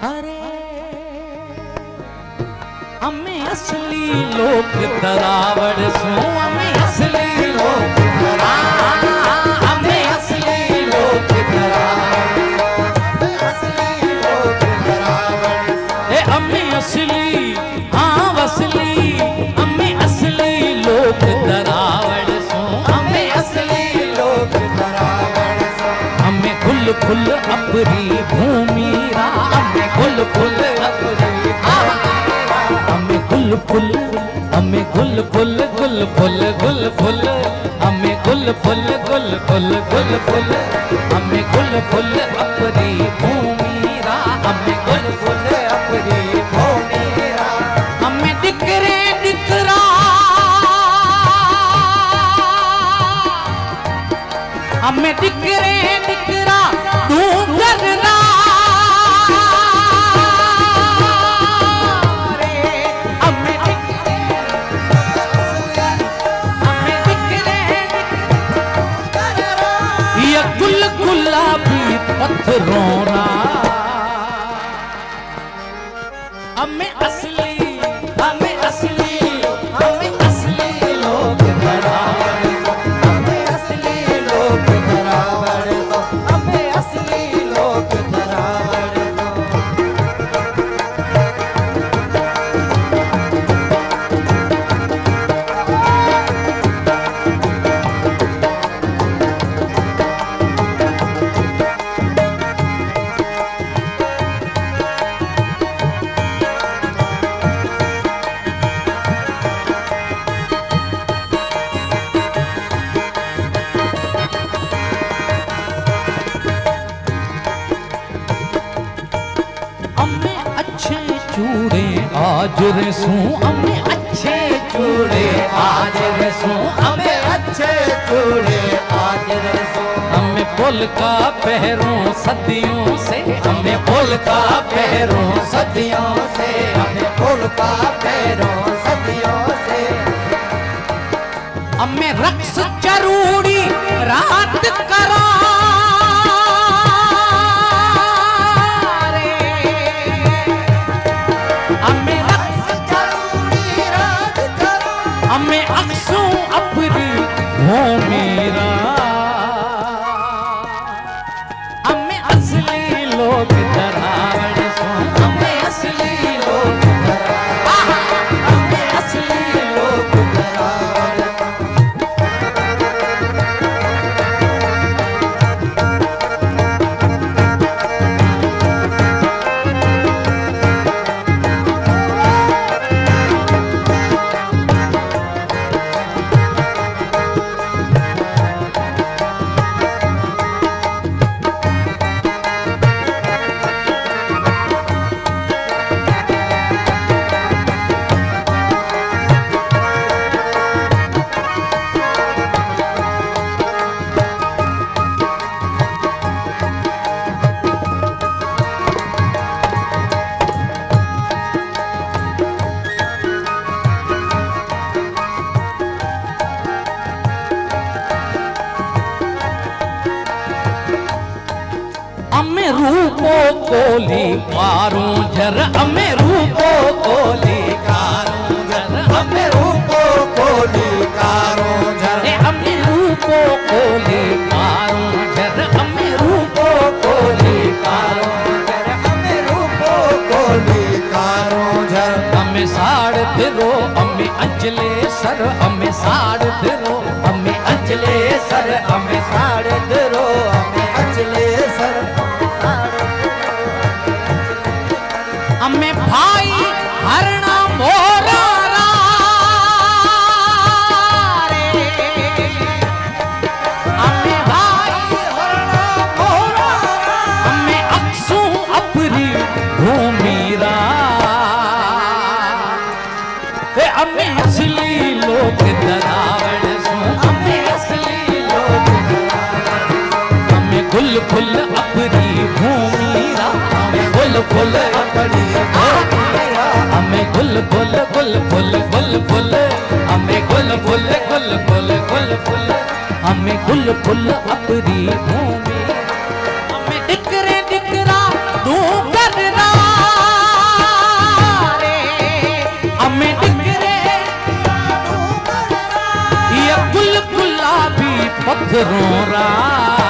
अरे अम्मे असली लोक दरावड़ सो अम्मे असली लोक अम्मे असली लोक अम्मे असली हाँ वसली अम्मे असली लोक दरावड़ सो अम्मे असली लोक दरावड़ सो अम्मे गुल फुल अपरी भूमिरा अम्मे गुल फुल अपरी अम्मे गुल फुल अम्मे गुल फुल गुल फुल गुल फुल अम्मे गुल फुल गुल फुल गुल फुल अम्मे गुल फुल अपरी भूमिरा अम्मे गुल फुल अपरी भूमिरा अम्मे दिकरे दिकरा अम्मे दिकरे दिकरा तू करना गुलाबी पत्थरों हमें असली हमें असली हमें असली लोग बराबर हमें असली लोग बराबर हमें असली लोग बराबर आज रसू हमें अच्छे चूड़े आज रसू हमें अच्छे चूड़े आज रसू हमें पुल का पहरों सदियों से हमें पुल का पहरों सदियों से हमें पुल का पहरों सदियों से हमें रक्स जरूरी रात करा हमें अक्सू अपनी हो मेरा हमें असली लोग दरावड़ सो हमें असली लोग हमें असली लोग दरावड़ अम्मे रूपो कोली कारूं झर अम्मे रूपो कोली कारूं झर अम्मे रूपो कोली कारूं झर अम्मे रूपो कोली कारूं झर अम्मे रूपो कोली कारूं झर अम्मे रूपो कोली कारूं झर अम्मे साड़ फिरो अम्मे अंजले सर अम्मे साड़ फिरो अम्मे अंजले सर अम्मे साड़ फिरो अम्मे अंजले सर अम्मे भाई हरणा मोरा रे अम्मे भाई हरणा मोरा अम्मे अक्सू अपनी भूमिरा अम्मे असली लोग दरावड़ सो अम्मे असली लोग अम्मे गुल फुल अपनी भूमिरा गुल फुल अपनी भूमिरा हमें गुल फुल गुल फुल गुल फुल हमें गुल फुल गुल फुल गुल फुल हमें गुल फुल अपनी भूमि हमें दिकरे दिकरा तू करना पत्थरों रा